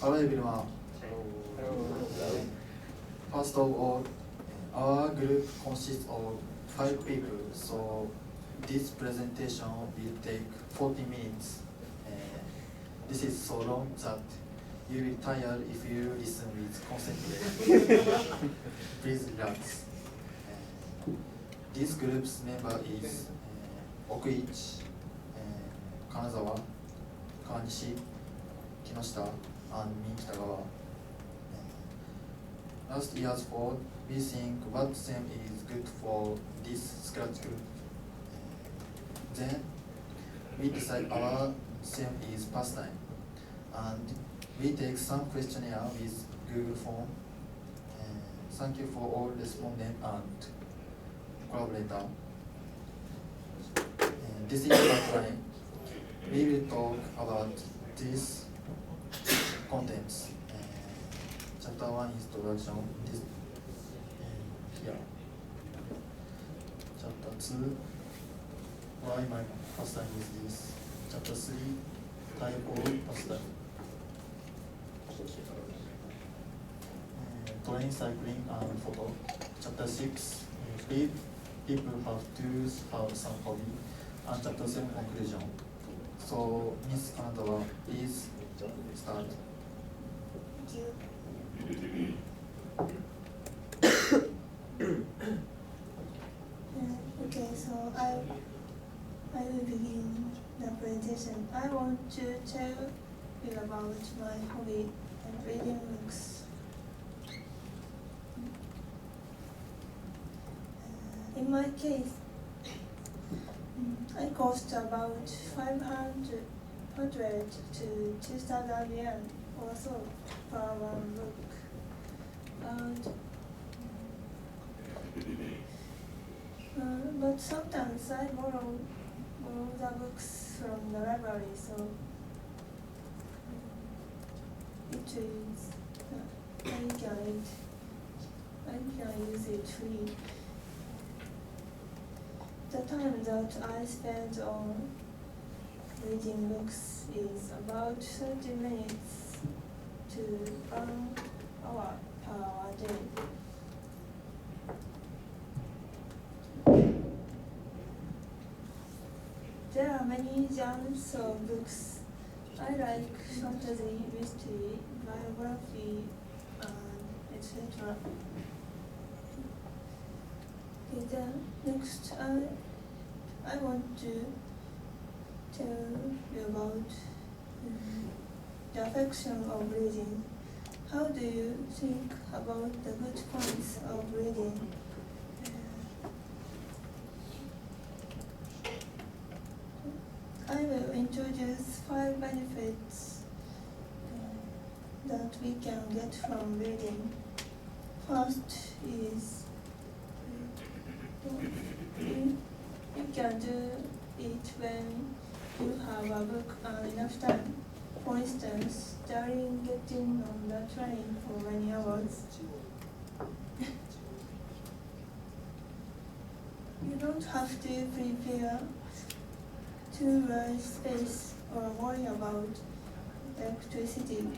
Hello everyone. First of all, our group consists of 5 people, so this presentation will take 40 minutes. This is so long that you will tire if you listen with concentration. Please relax. This group's member is Okuichi, Kanazawa, Kawanishi, Kinoshita, and me, Kitagawa. Last year's fall, we think what theme is good for this scratch group. Then we decide our theme is pastime, and we take some questionnaire with Google Form. Thank you for all respondents and collaborator. This is the outline. We will talk about these contents. Chapter 1 introduction. This here. Chapter 2 why my pastime is this. Chapter 3 type of pastime. Train cycling and photo. Chapter 6 if people have to have some hobby. And chapter 7 conclusion. So Miss Kanadawa, please start. Thank you. Okay, so I will begin the presentation. I want to tell you about my hobby and reading books. In my case, I cost about 500 to 2,000 yen or so per one book. But sometimes I borrow the books from the library, so it is I can use it free. The time that I spend on reading books is about 30 minutes to 1 hour per day. There are many genres of books. I like fantasy, mystery, biography, etc. Okay, then next I want to tell you about the affection of reading. How do you think about the good points of reading? I will introduce 5 benefits that we can get from reading. First is you can do it when you have a book and enough time. For instance, during getting on the train for many hours. You don't have to prepare too large space or worry about electricity.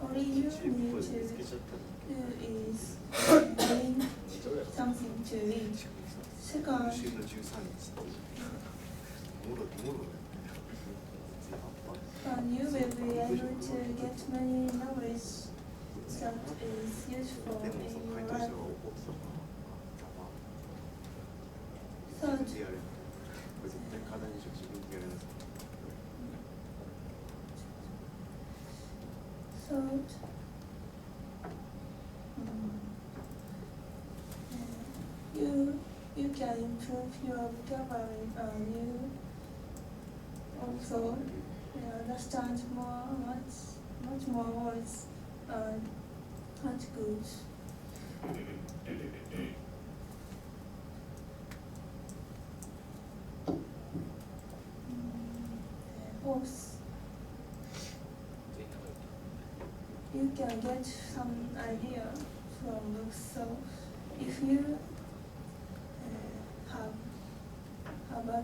All you need to do is find something to read. Second, you will be able to get many knowledge that is useful in your life. Third, you can improve your vocabulary and you also understand much more words and articles. Fourth, you can get some idea from books. So if you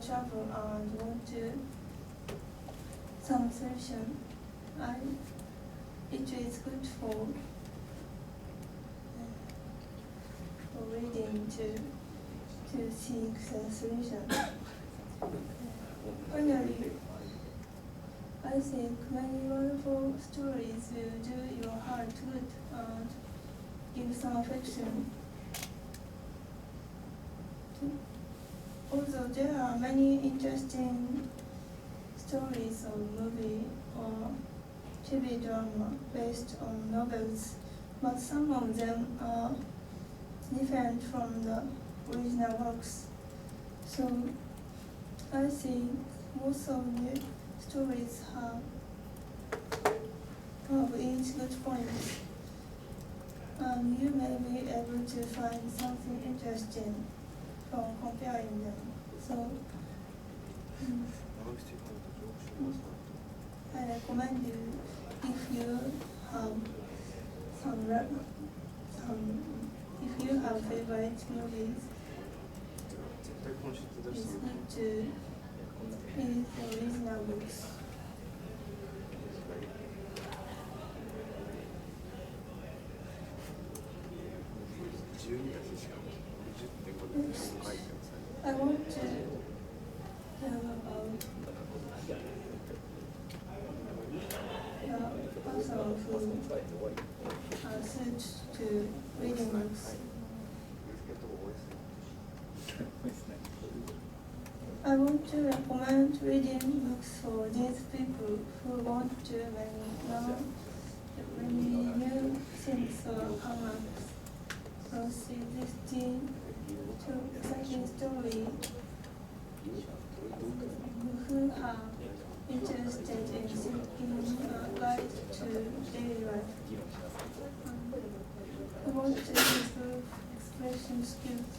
trouble and want to some solution, it is good for reading to seek the solution. Finally, I think many wonderful stories will do your heart good and give some affection. Although there are many interesting stories or movie or TV drama based on novels, but some of them are different from the original works. So I think most of the stories have each good points, and you may be able to find something interesting from comparing them. So I recommend you, if you have if you have favorite movies, it's good to read the original books. Next, I want to tell about the person who switched to reading books. I want to recommend reading books for these people who want to learn many new things or come across existing exciting story, who are interested in seeking a guide to daily life, who want to improve expression skills.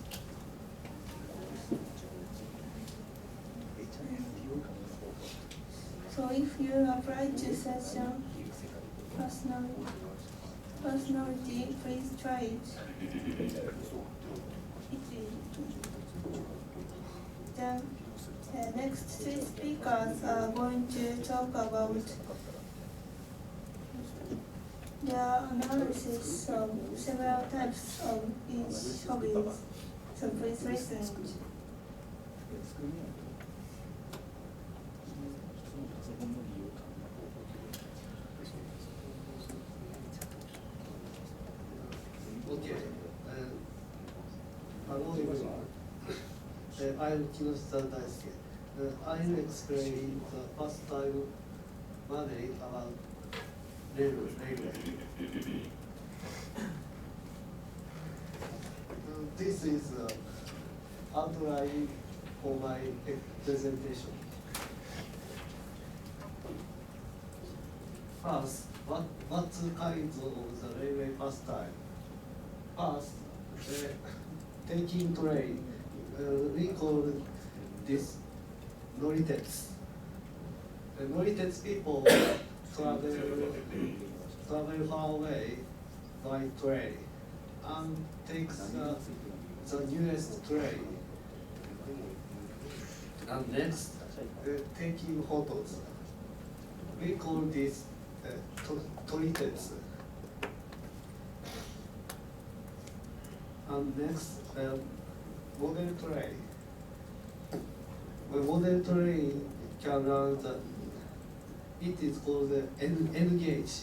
So if you apply to such a personality, please try it. The next three speakers are going to talk about their analysis of several types of each hobbies. So please listen. Okay. Hello everyone. I'm Kinoshita Daisuke. I'll explain the pastime money about railway. This is the outline for my presentation. First, what kinds of the railway pastime? First, taking train. We call this Noritetsu. Noritetsu people travel far away by train and takes the nearest train. And next, taking photos. We call this Toritetsu. And next, model train. When model train can run it is called the N gauge.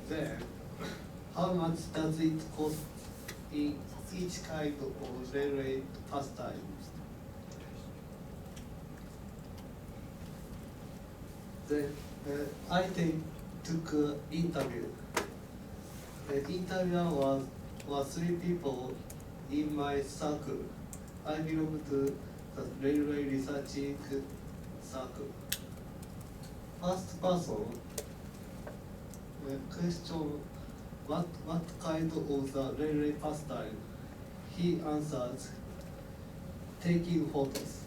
Then, how much does it cost in each kind of railway pastime? Then, I took an interview. The interviewer was three people in my circle. I belong to the railway researching circle. First person question what kind of the railway pastime. He answered taking photos.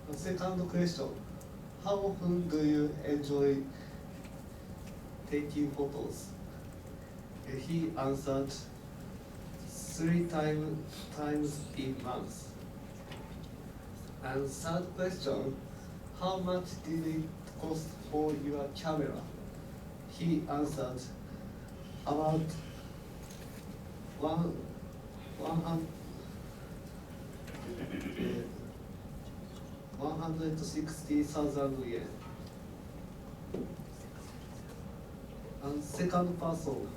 The second question, how often do you enjoy taking photos? He answered times in months. And third question, how much did it cost for your camera? He answered, about 160,000 yen. And second person,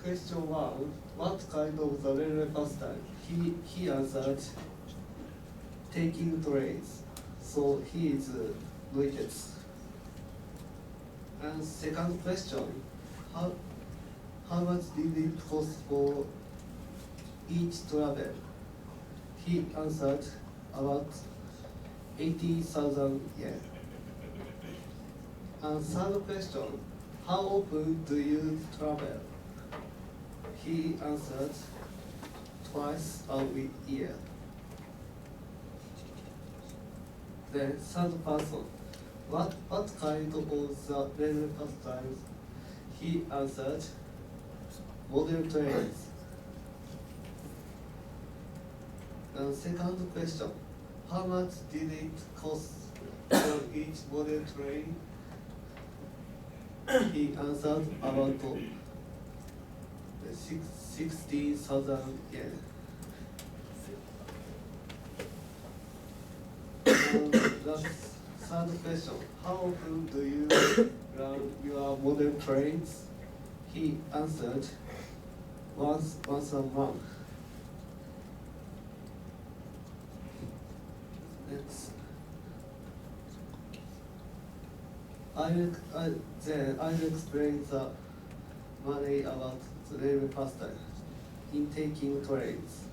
question one, what kind of the railway pastime? He answered, taking trains. So he is wicked. And second question, how much did it cost for each travel? He answered, about 80,000 yen. And third question, how often do you travel? He answered, twice a year. Then third person, what kind of the railway pastimes? He answered, model trains. And second question, how much did it cost for each model train? He answered, about 60,000 yen. And the third question, how often do you run your model trains? He answered, once a month. Next. I'll explain the money about the railway pastime in taking trains.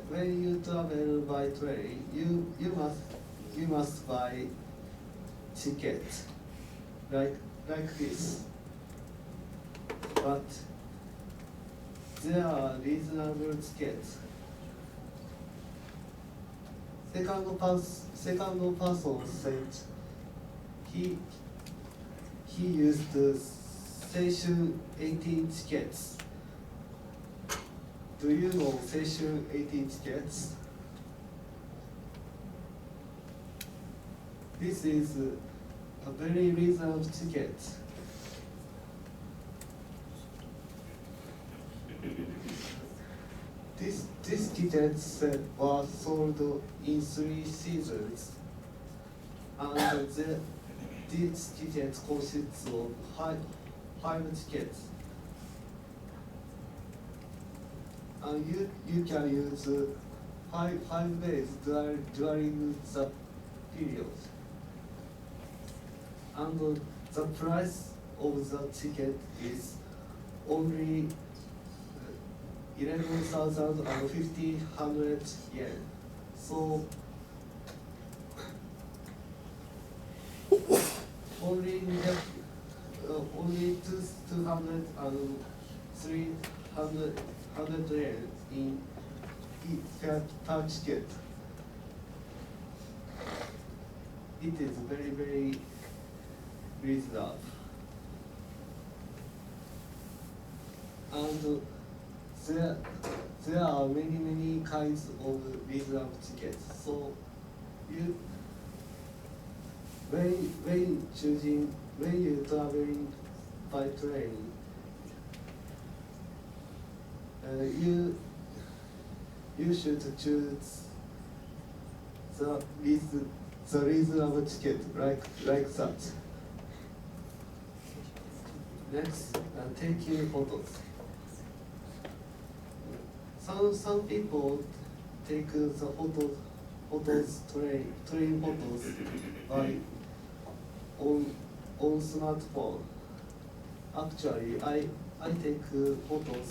When you travel by train, you must buy ticket like this. But there are reasonable tickets. Second person said he used the station 18 tickets. Do you know station 18 tickets? This is a very reasonable ticket. These tickets were sold in 3 seasons, and these tickets consist of 5 tickets. And you can use 5 days during the period. And the price of the ticket is only 11,500 yen. So only 200 and 300 yen in per ticket. It is very, very reasonable. And there are many kinds of reasonable tickets. So when you traveling by train, you should choose the reasonable ticket like that. Next, taking photos. Some people take the train photos by on smartphone. Actually, I take photos,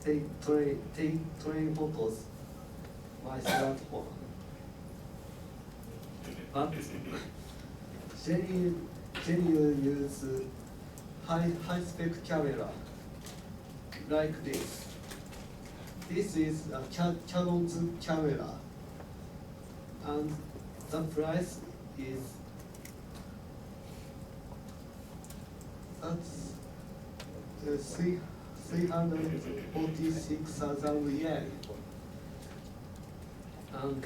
take train photos by smartphone. But Jenny use high spec camera like this. This is a Canon's camera, and the price is 346,000 yen. And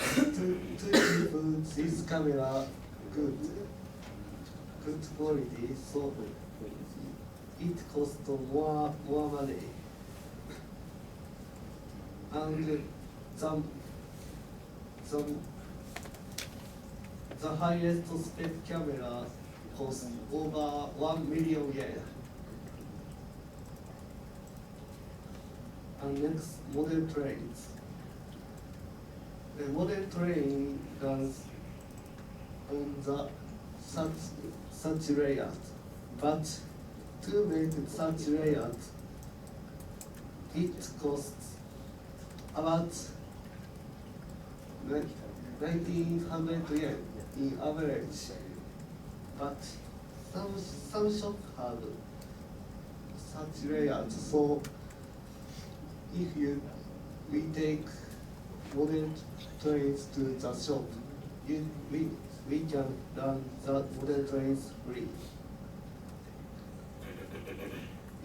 to keep this camera good quality, so it costs more money. And the highest spec camera costs over 1 million yen. And next, model trains. The model train runs on the such layout, but to make such layout, it costs about 1,900 yen in average. But some shop have such layout, so if we take model trains to the shop, we can run the model trains free.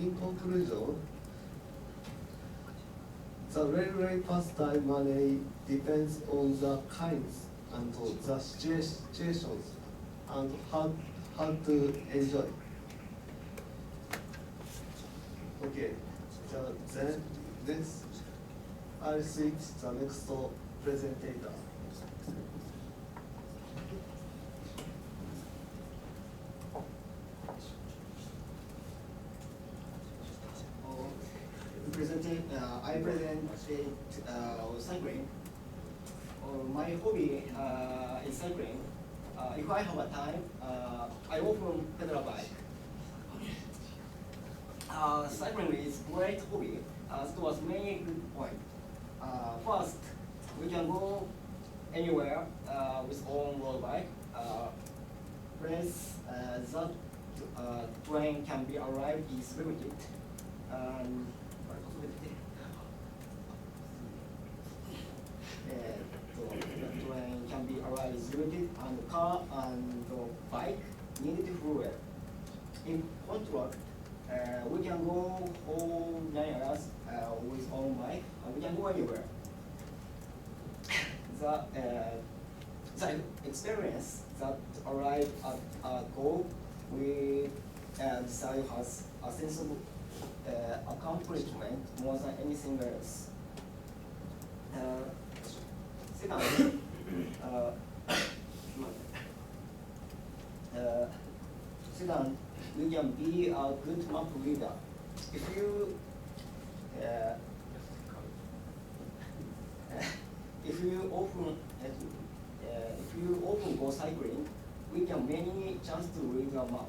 In conclusion, the railway pastime money depends on the kinds and the situations and how to enjoy. Okay, then next I'll switch the next presenter. I present cycling. My hobby is cycling. If I have a time, I often pedal a bike. Cycling is great hobby. It was many good points. First, we can go anywhere with own road bike. Place that train can be arrived is limited. The train can be arrived is limited, and car and bike needed fuel. In contrast, we can go whole 9 hours with own bike, and we can go anywhere. The experience that arrive at a goal, we decide has a sense of accomplishment more than anything else. Second, second, we can be a good map reader. If you often go cycling, we can many chance to read a map.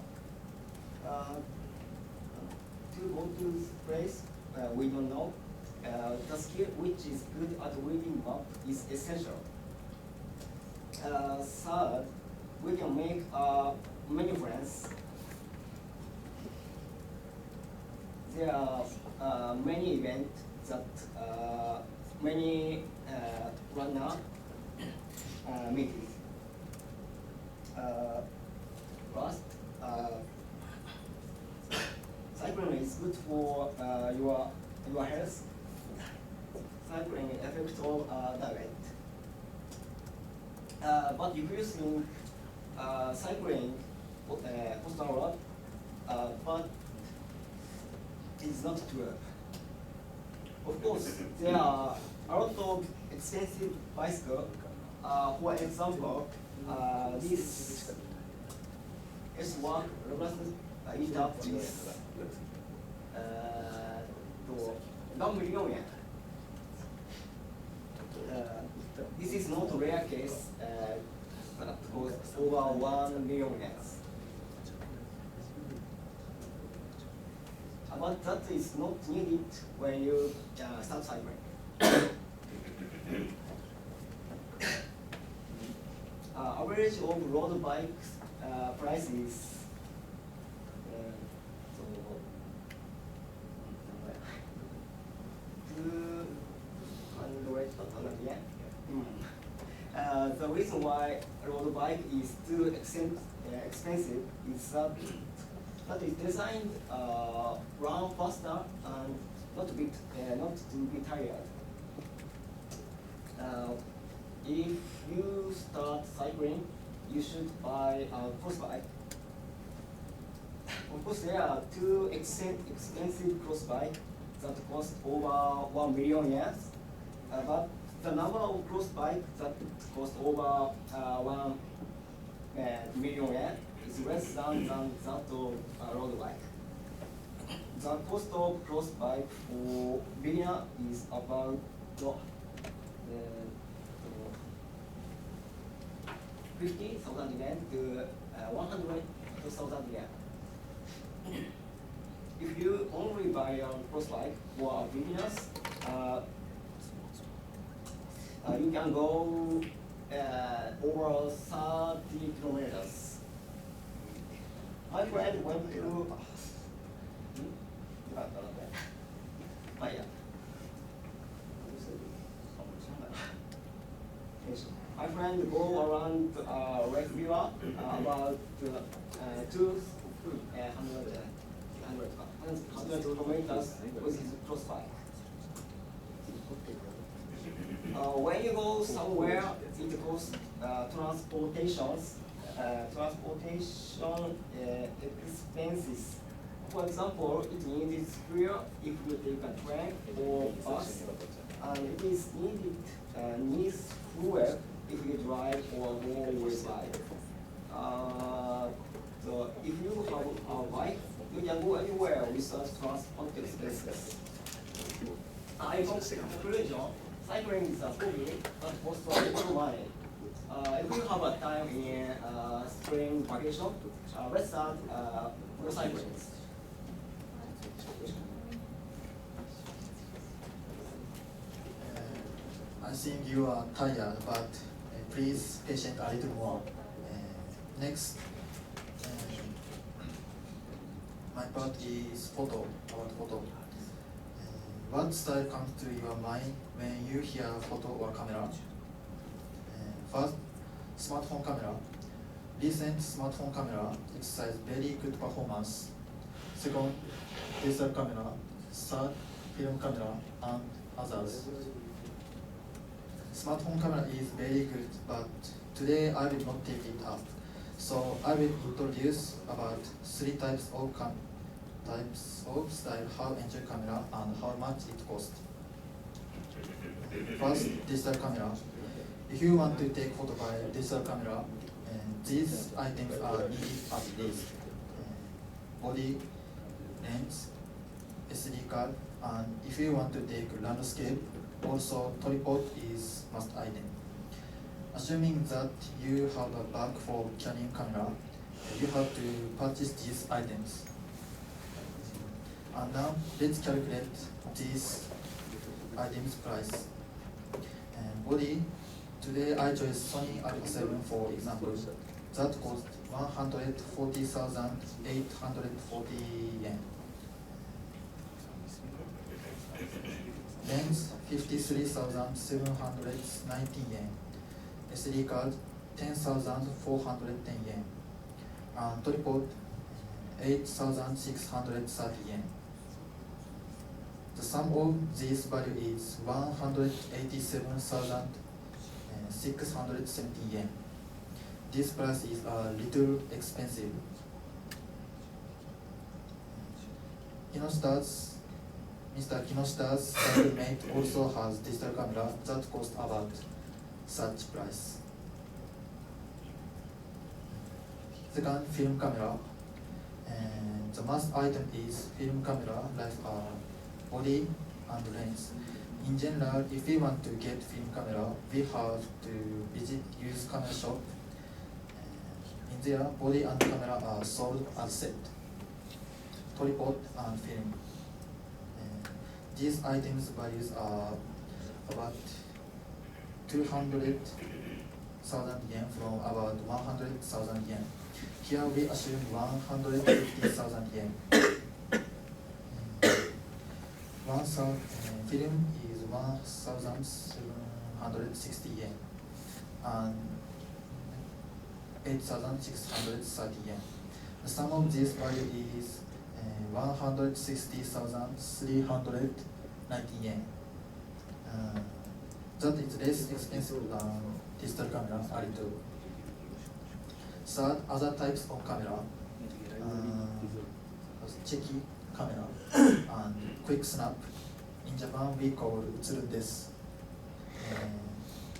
To go to this place we don't know, the skill which is good at reading map is essential. Third, we can make many friends. There are many events that many runner meetings. Last, cycling is good for your health. Cycling affects all diet. But if you think cycling costs a lot, but it's not true. Of course, there are a lot of expensive bicycles. For example, this S1 represents it up with 1 million yen. This is not a rare case, but costs over 1 million yen. But that is not needed when you start cycling. Average of road bikes price is the reason why road bike is too expensive is that that is designed run faster and not to be tired. If you start cycling, you should buy a cross bike. Of course, there are two expensive cross bikes that cost over 1 million yen. But the number of cross bikes that cost over 1 million yen is less than that of a road bike. The cost of cross bike for beginner is about 50,000 yen to 100,000 yen. If you only buy a cross bike for beginners, you can go over 30 kilometers. My friend went to my friend go around Lake River about 100 kilometers with his cross bike. When you go somewhere, it costs transportation expenses. For example, it needs fuel if you take a train or bus, and it is needs fuel if you drive or go with bike. So if you have a bike, you can go anywhere without transport expenses. In conclusion, cycling is a hobby that costs a little money. If you have a time in spring vacation, let's start motorcycling. I think you are tired, but please patient a little more. Next, my part is photo, about photo. What style comes to your mind when you hear photo or camera? First, smartphone camera. Recent smartphone camera exercise very good performance. Second, digital camera. Third, film camera, and others. Smartphone camera is very good, but today I will not take it up. So I will introduce about 3 types of style, how enjoy camera and how much it costs. First, digital camera. If you want to take photo by digital camera, these items are needed at least. Body, lens, SD card, and if you want to take landscape, also tripod is must item. Assuming that you have a bag for carrying camera, you have to purchase these items. And now let's calculate these items price. Body, today I chose Sony Alpha 7 for example. That cost 140,840 yen. Lens 53,790 yen. SD card 10,410 yen. And tripod 8,630 yen. The sum of this value is 187,670 yen. This price is a little expensive. Mr. Kinoshita's mate also has digital camera that costs about such price. Second, film camera. The must item is film camera like body and lens. In general, if we want to get film camera, we have to visit used camera shop. In there, body and camera are sold as set. Tripod and film. These items values are about 200,000 yen from about 100,000 yen. Here we assume 150,000 yen. Film is 1,760 yen and 8,630 yen. The sum of this value is 160,390 yen. That is less expensive than digital camera a little. Third, other types of camera, checky camera and quick snap. In Japan, we call Utsurun desu.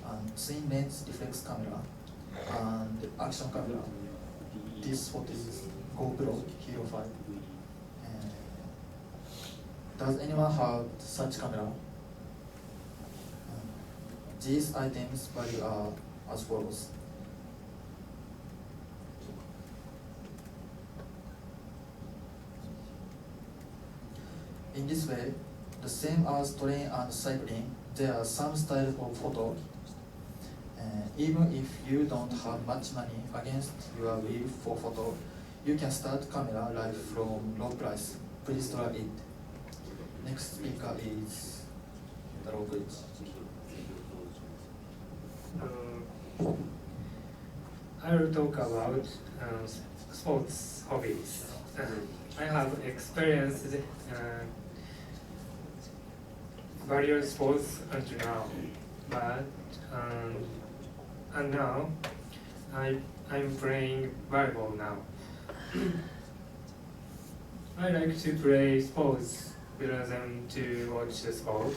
And twin lens reflex camera and action camera. This photo is GoPro Hero 5. Does anyone have such camera? These items value are as follows. In this way, the same as train and cycling, there are some styles of photo. Even if you don't have much money against your will for photo, you can start camera life from low price. Please try it. Next speaker is the Roglic. I will talk about sports hobbies. I have experienced various sports until now, but and now I'm playing volleyball now. I like to play sports rather than to watch the sport.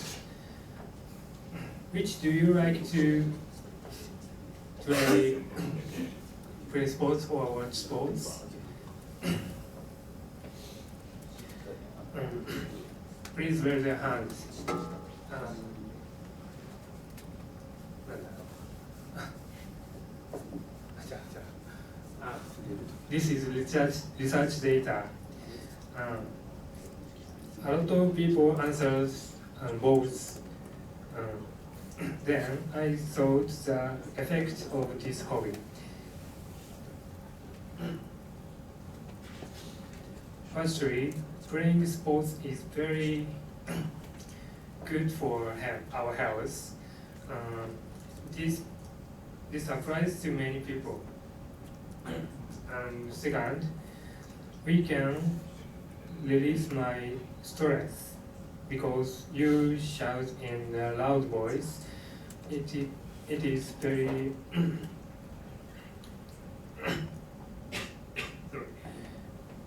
Which do you like to play sports or watch sports? Please raise your hands. This is research data. A lot of people answered both. Then I thought the effect of this hobby. Firstly, playing sports is very good for our health. This applies to many people. And second, we can release my stress because you shout in a loud voice. It is very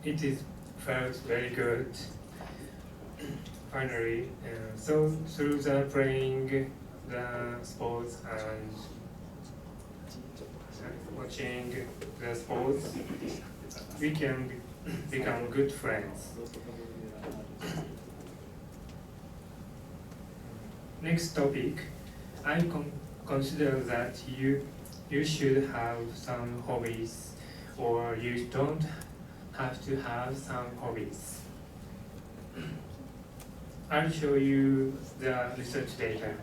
it is felt very good. Finally, so through the playing the sports and watching the sports, we can become good friends. Next topic, I consider that you should have some hobbies, or you don't have to have some hobbies. I'll show you the research data.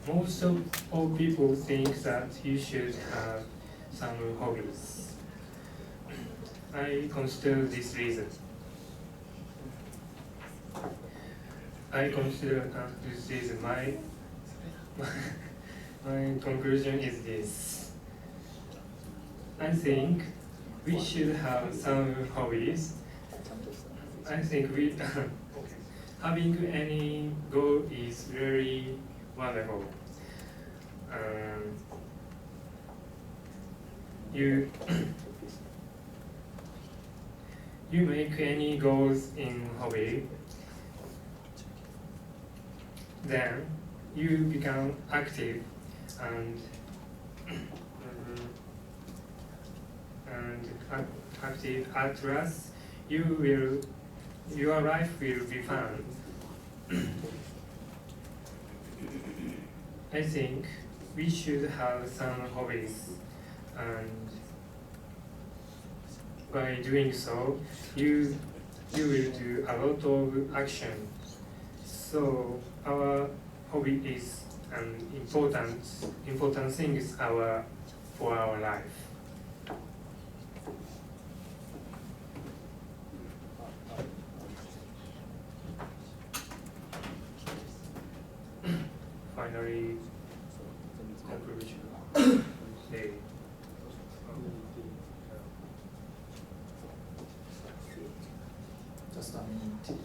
Most of all people think that you should have some hobbies. I consider this reason. I consider this reason. My conclusion is this. I think we should have some hobbies. I think having any goal is very wonderful. You make any goals in hobby, then you become active and active at last. Your life will be fun. I think we should have some hobbies, and by doing so, you will do a lot of action. So our hobby is an important thing for our life. Finally, conclusion. Just a minute.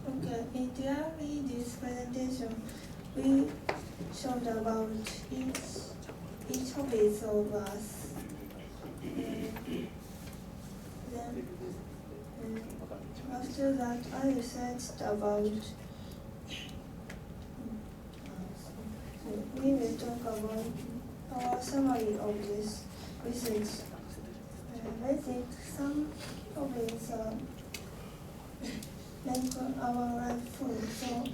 Okay, in this presentation, we showed about each hobbies of us. Then after that, I researched about. We will talk about our summary of this research. Basic, some hobbies are like our life food, so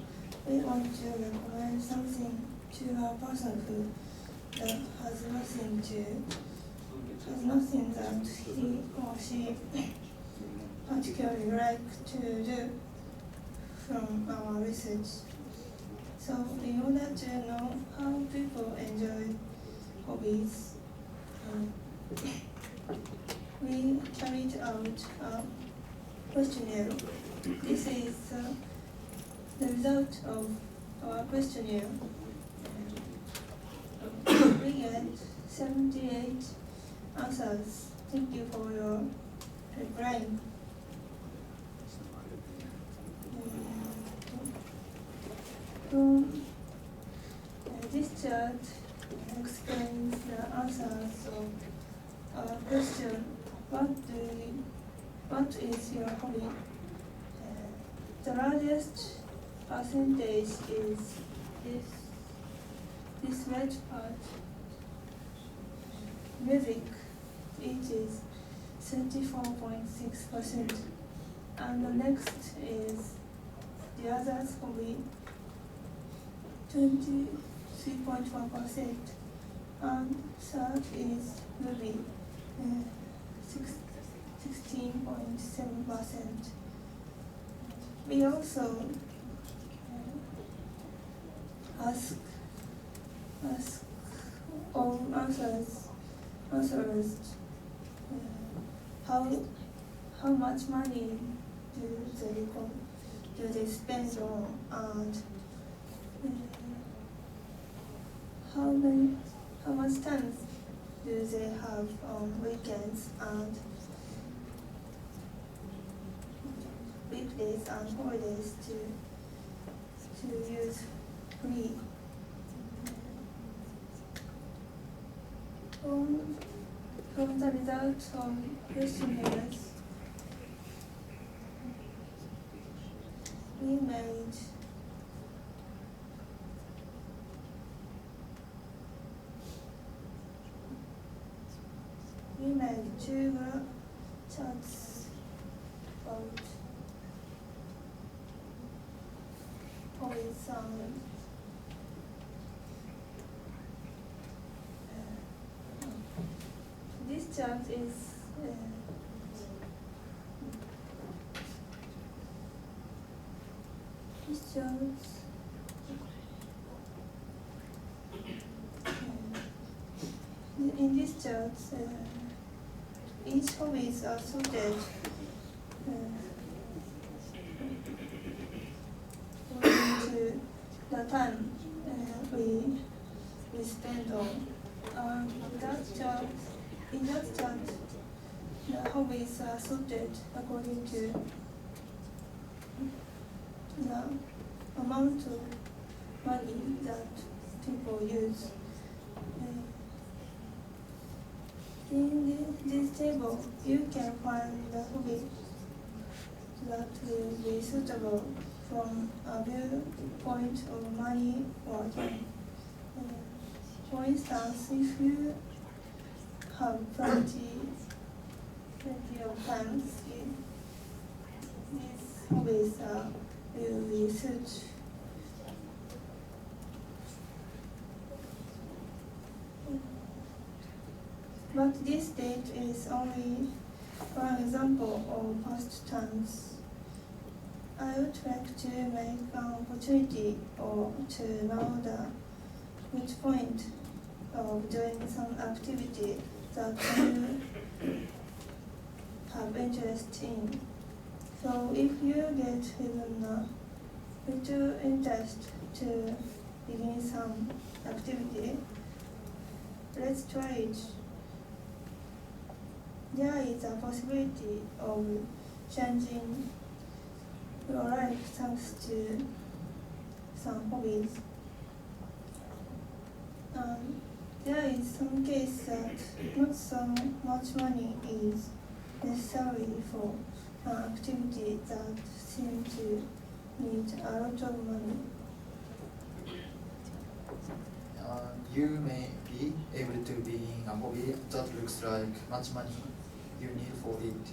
we want to recommend something to a person who has nothing that he or she particularly like to do from our research. So in order to know how people enjoy hobbies, we carried out a questionnaire. This is the result of our questionnaire. We get 78 answers. Thank you for your replying. This chart explains the answers of our question, what is your hobby? The largest percentage is this red part. Music, it is 34.6%, and the next is the others hobby, 23.1%, and third is movie, 16.7%. We also ask all answers how much money do they spend on, and how much time do they have on weekends and weekdays and holidays to use free. From the results of questionnaires, we made two charts about hobbies and this chart is this chart in this chart each hobbies are sorted according to the time we spend on. In that chart, the hobbies are sorted according to the amount of money that people use. In this table, you can find the that will be suitable from a viewpoint of money or time. For instance, if you have plenty of time, these hobbies will be suit. But this date is only one example of pastimes. I would like to make an opportunity or to know the which point of doing some activity that you have interest in. So if you get even a little interest to begin some activity, let's try it. There is a possibility of changing your life thanks to some hobbies. There is some case that not so much money is necessary for an activity that seems to need a lot of money. You may be able to be in a hobby that looks like much money you need for it.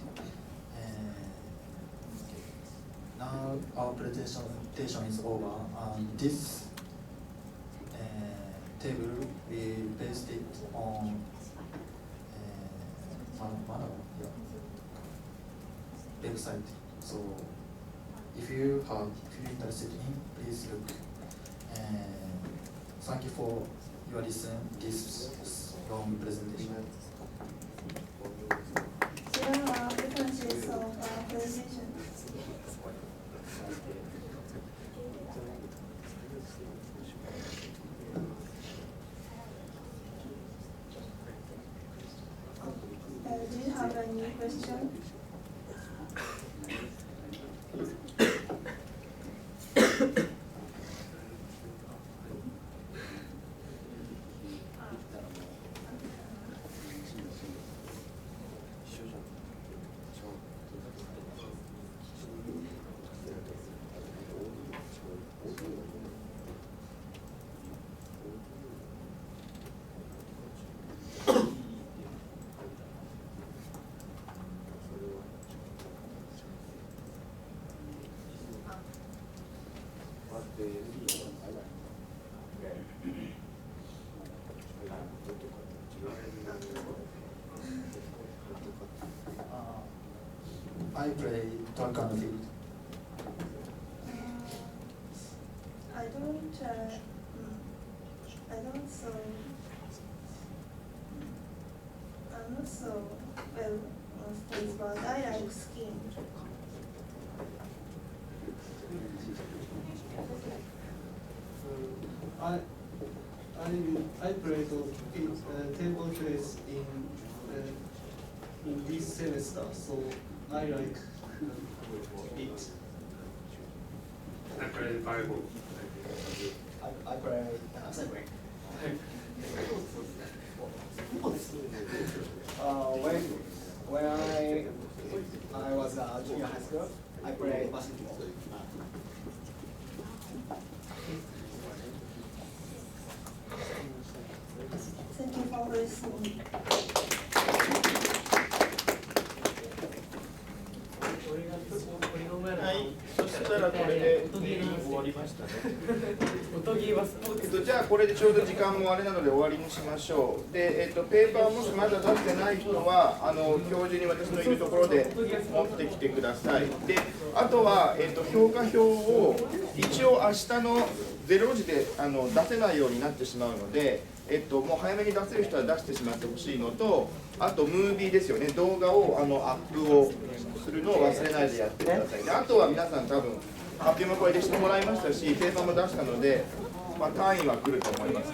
Now our presentation is over. This table we paste it on website. So if you interested in, please look. Thank you for your listen. This long presentation. There are differences of our presentation. Do you have any question? I play track and field. I don't so. I'm not so well on sports, but I like skiing. I play table tennis in this semester, so I like it. I play volleyball. I play cycling. When I was a junior high school, I played basketball. Thank you for listening.はい、そしたらこれで終わりましたね。じゃあこれでちょうど時間もあれなので終わりにしましょう。で、ペーパーもしまだ出してない人は今日中に私のいるところで持ってきてください。で、あとは評価表を一応明日の0時で出せないようになってしまうので、もう早めに出せる人は出してしまってほしいのと、あとムービーですよね、動画をアップをするのを忘れないでやってください。で、あとは皆さん多分発表もこれでしてもらいましたし、ペーパーも出したので、単位は来ると思います。